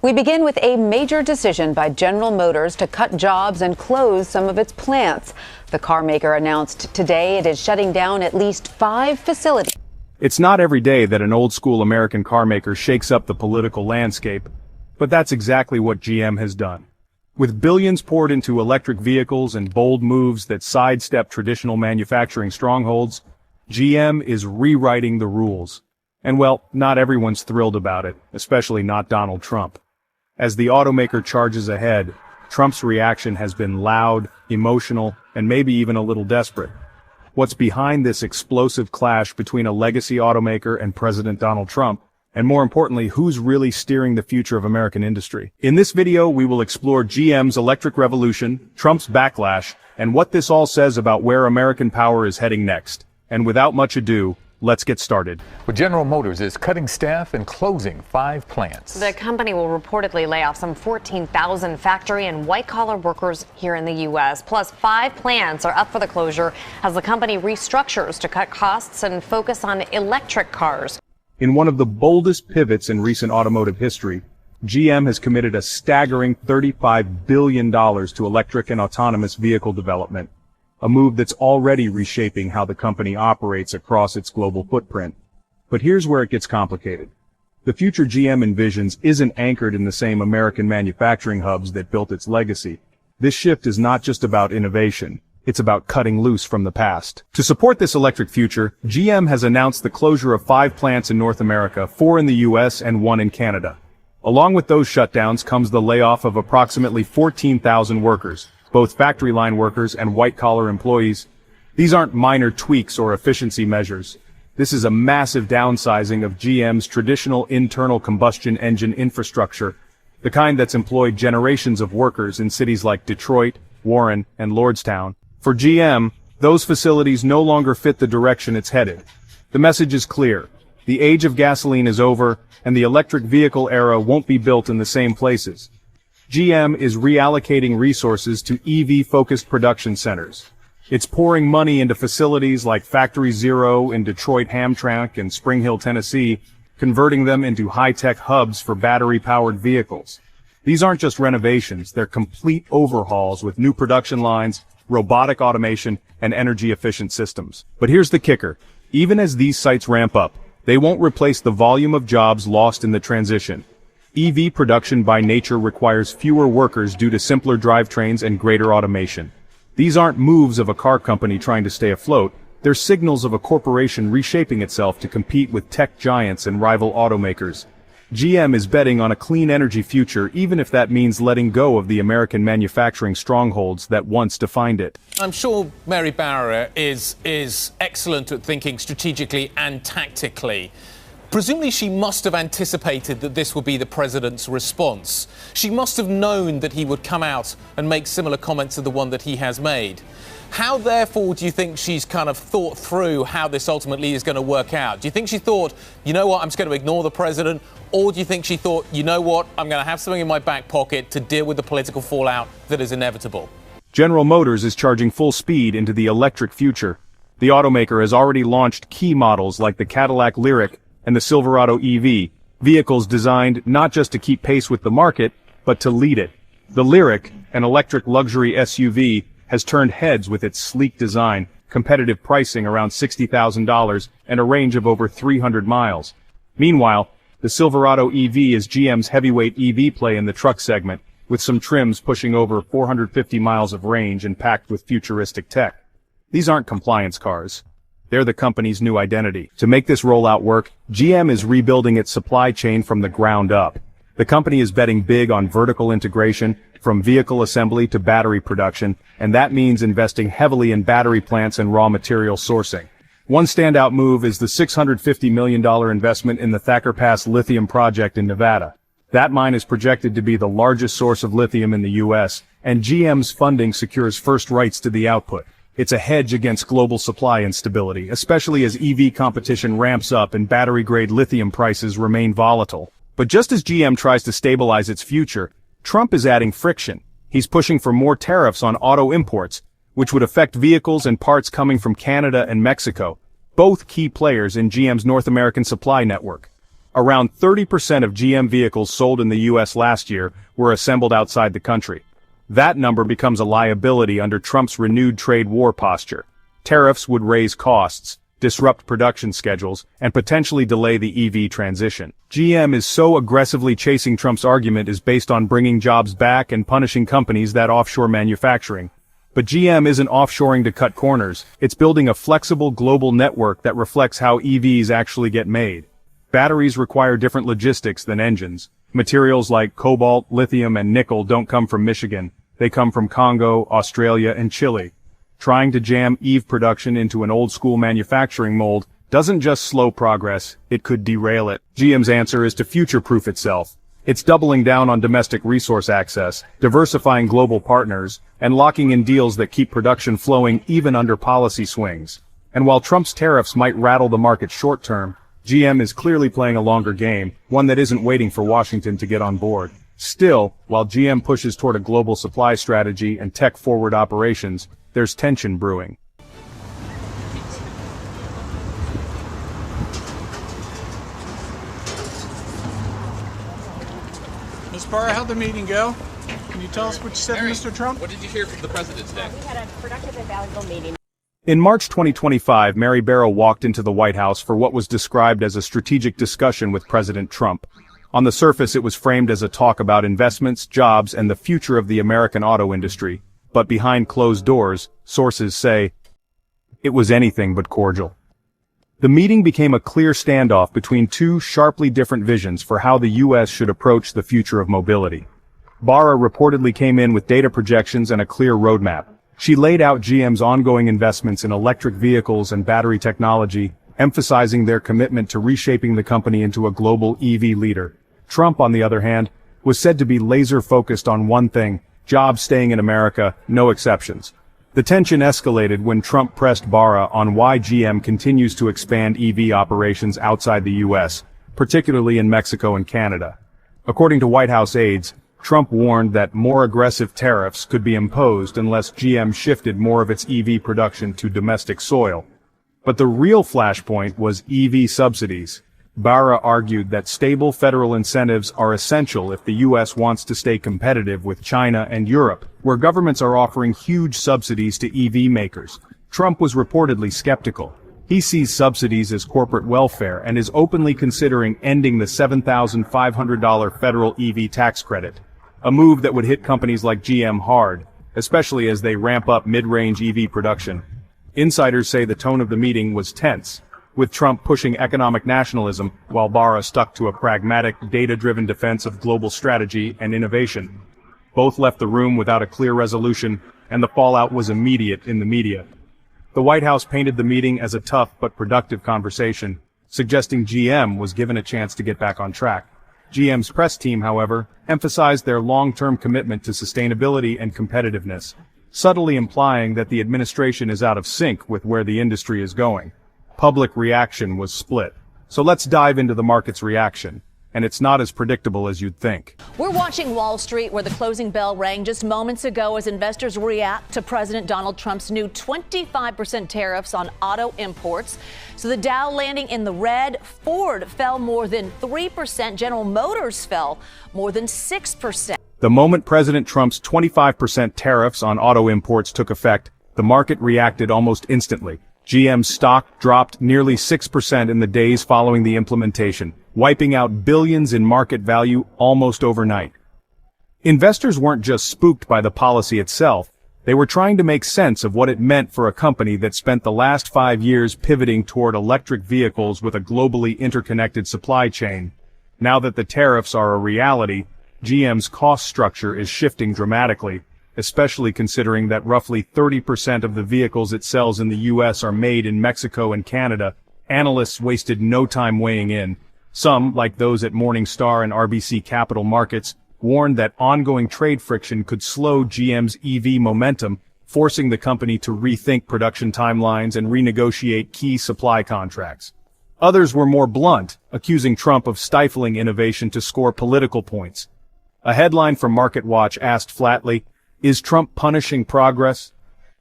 We begin with a major decision by General Motors to cut jobs and close some of its plants. The car maker announced today it is shutting down at least 5 facilities. It's not every day that an old-school American car maker shakes up the political landscape, but that's exactly what GM has done. With billions poured into electric vehicles and bold moves that sidestep traditional manufacturing strongholds, GM is rewriting the rules. And well, not everyone's thrilled about it, especially not Donald Trump. As the automaker charges ahead, Trump's reaction has been loud, emotional, and maybe even a little desperate. What's behind this explosive clash between a legacy automaker and President Donald Trump? And more importantly, who's really steering the future of American industry? In this video, we will explore GM's electric revolution, Trump's backlash, and what this all says about where American power is heading next. And without much ado, let's get started. Well, General Motors is cutting staff and closing 5 plants. The company will reportedly lay off some 14,000 factory and white-collar workers here in the U.S. Plus, 5 plants are up for the closure as the company restructures to cut costs and focus on electric cars. In one of the boldest pivots in recent automotive history, GM has committed a staggering $35 billion to electric and autonomous vehicle development, a move that's already reshaping how the company operates across its global footprint. But here's where it gets complicated. The future GM envisions isn't anchored in the same American manufacturing hubs that built its legacy. This shift is not just about innovation. It's about cutting loose from the past. To support this electric future, GM has announced the closure of 5 plants in North America, 4 in the US and 1 in Canada. Along with those shutdowns comes the layoff of approximately 14,000 workers, both factory line workers and white-collar employees. These aren't minor tweaks or efficiency measures. This is a massive downsizing of GM's traditional internal combustion engine infrastructure, the kind that's employed generations of workers in cities like Detroit, Warren, and Lordstown. For GM, those facilities no longer fit the direction it's headed. The message is clear. The age of gasoline is over, and the electric vehicle era won't be built in the same places. GM is reallocating resources to EV-focused production centers. It's pouring money into facilities like Factory Zero in Detroit Hamtramck and Spring Hill, Tennessee, converting them into high-tech hubs for battery-powered vehicles. These aren't just renovations, they're complete overhauls with new production lines, robotic automation, and energy-efficient systems. But here's the kicker. Even as these sites ramp up, they won't replace the volume of jobs lost in the transition. EV production by nature requires fewer workers due to simpler drivetrains and greater automation. These aren't moves of a car company trying to stay afloat, they're signals of a corporation reshaping itself to compete with tech giants and rival automakers. GM is betting on a clean energy future, even if that means letting go of the American manufacturing strongholds that once defined it. I'm sure Mary Barra is excellent at thinking strategically and tactically. Presumably she must have anticipated that this would be the president's response. She must have known that he would come out and make similar comments to the one that he has made. How, therefore, do you think she's kind of thought through how this ultimately is going to work out? Do you think she thought, you know what, I'm just going to ignore the president? Or do you think she thought, you know what, I'm going to have something in my back pocket to deal with the political fallout that is inevitable? General Motors is charging full speed into the electric future. The automaker has already launched key models like the Cadillac Lyriq and the Silverado EV, vehicles designed not just to keep pace with the market, but to lead it. The Lyriq, an electric luxury SUV, has turned heads with its sleek design, competitive pricing around $60,000, and a range of over 300 miles. Meanwhile, the Silverado EV is GM's heavyweight EV play in the truck segment, with some trims pushing over 450 miles of range and packed with futuristic tech. These aren't compliance cars. They're the company's new identity. To make this rollout work, GM is rebuilding its supply chain from the ground up. The company is betting big on vertical integration, from vehicle assembly to battery production, and that means investing heavily in battery plants and raw material sourcing. One standout move is the $650 million investment in the Thacker Pass lithium project in Nevada. That mine is projected to be the largest source of lithium in the U.S., and GM's funding secures first rights to the output. It's a hedge against global supply instability, especially as EV competition ramps up and battery-grade lithium prices remain volatile. But just as GM tries to stabilize its future, Trump is adding friction. He's pushing for more tariffs on auto imports, which would affect vehicles and parts coming from Canada and Mexico, both key players in GM's North American supply network. Around 30% of GM vehicles sold in the US last year were assembled outside the country. That number becomes a liability under Trump's renewed trade war posture. Tariffs would raise costs, disrupt production schedules, and potentially delay the EV transition. GM is so aggressively chasing Trump's argument is based on bringing jobs back and punishing companies that offshore manufacturing. But GM isn't offshoring to cut corners, it's building a flexible global network that reflects how EVs actually get made. Batteries require different logistics than engines. Materials like cobalt, lithium, and nickel don't come from Michigan. They come from Congo, Australia, and Chile. Trying to jam EV production into an old-school manufacturing mold doesn't just slow progress, it could derail it. GM's answer is to future-proof itself. It's doubling down on domestic resource access, diversifying global partners, and locking in deals that keep production flowing even under policy swings. And while Trump's tariffs might rattle the market short-term, GM is clearly playing a longer game, one that isn't waiting for Washington to get on board. Still, while GM pushes toward a global supply strategy and tech-forward operations, there's tension brewing. Ms. Barr, how'd the meeting go? Can you tell us what you said to Mr. Trump? What did you hear from the president today? We had a productive and valuable meeting. In March 2025, Mary Barra walked into the White House for what was described as a strategic discussion with President Trump. On the surface, it was framed as a talk about investments, jobs, and the future of the American auto industry. But behind closed doors, sources say, it was anything but cordial. The meeting became a clear standoff between two sharply different visions for how the U.S. should approach the future of mobility. Barra reportedly came in with data projections and a clear roadmap. She laid out GM's ongoing investments in electric vehicles and battery technology, emphasizing their commitment to reshaping the company into a global EV leader. Trump, on the other hand, was said to be laser-focused on one thing: jobs staying in America, no exceptions. The tension escalated when Trump pressed Barra on why GM continues to expand EV operations outside the U.S., particularly in Mexico and Canada. According to White House aides, Trump warned that more aggressive tariffs could be imposed unless GM shifted more of its EV production to domestic soil. But the real flashpoint was EV subsidies. Barra argued that stable federal incentives are essential if the U.S. wants to stay competitive with China and Europe, where governments are offering huge subsidies to EV makers. Trump was reportedly skeptical. He sees subsidies as corporate welfare and is openly considering ending the $7,500 federal EV tax credit, a move that would hit companies like GM hard, especially as they ramp up mid-range EV production. Insiders say the tone of the meeting was tense, with Trump pushing economic nationalism while Barra stuck to a pragmatic, data-driven defense of global strategy and innovation. Both left the room without a clear resolution, and the fallout was immediate in the media. The White House painted the meeting as a tough but productive conversation, suggesting GM was given a chance to get back on track. GM's press team, however, emphasized their long-term commitment to sustainability and competitiveness, subtly implying that the administration is out of sync with where the industry is going. Public reaction was split. So let's dive into the market's reaction. And it's not as predictable as you'd think. We're watching Wall Street, where the closing bell rang just moments ago as investors react to President Donald Trump's new 25% tariffs on auto imports. So the Dow landing in the red, Ford fell more than 3%, General Motors fell more than 6%. The moment President Trump's 25% tariffs on auto imports took effect, the market reacted almost instantly. GM's stock dropped nearly 6% in the days following the implementation, wiping out billions in market value almost overnight. Investors weren't just spooked by the policy itself, they were trying to make sense of what it meant for a company that spent the last 5 years pivoting toward electric vehicles with a globally interconnected supply chain. Now that the tariffs are a reality, GM's cost structure is shifting dramatically, especially considering that roughly 30% of the vehicles it sells in the U.S. are made in Mexico and Canada. Analysts wasted no time weighing in. Some, like those at Morningstar and RBC Capital Markets, warned that ongoing trade friction could slow GM's EV momentum, forcing the company to rethink production timelines and renegotiate key supply contracts. Others were more blunt, accusing Trump of stifling innovation to score political points. A headline from MarketWatch asked flatly, "Is Trump punishing progress?"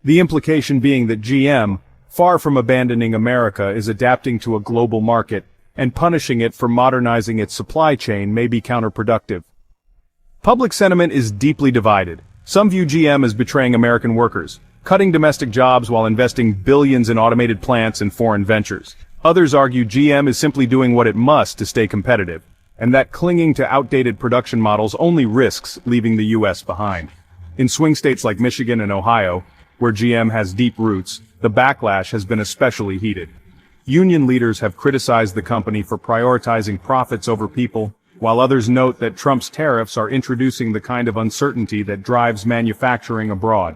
The implication being that GM, far from abandoning America, is adapting to a global market and punishing it for modernizing its supply chain may be counterproductive. Public sentiment is deeply divided. Some view GM as betraying American workers, cutting domestic jobs while investing billions in automated plants and foreign ventures. Others argue GM is simply doing what it must to stay competitive, and that clinging to outdated production models only risks leaving the U.S. behind. In swing states like Michigan and Ohio, where GM has deep roots, the backlash has been especially heated. Union leaders have criticized the company for prioritizing profits over people, while others note that Trump's tariffs are introducing the kind of uncertainty that drives manufacturing abroad.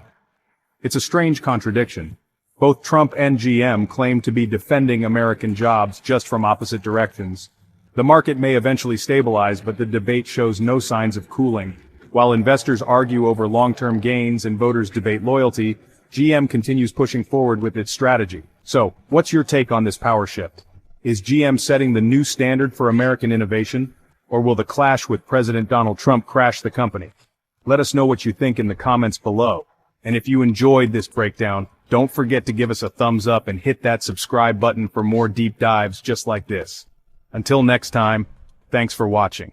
It's a strange contradiction. Both Trump and GM claim to be defending American jobs just from opposite directions. The market may eventually stabilize, but the debate shows no signs of cooling. While investors argue over long-term gains and voters debate loyalty, GM continues pushing forward with its strategy. So, what's your take on this power shift? Is GM setting the new standard for American innovation, or will the clash with President Donald Trump crash the company? Let us know what you think in the comments below. And if you enjoyed this breakdown, don't forget to give us a thumbs up and hit that subscribe button for more deep dives just like this. Until next time, thanks for watching.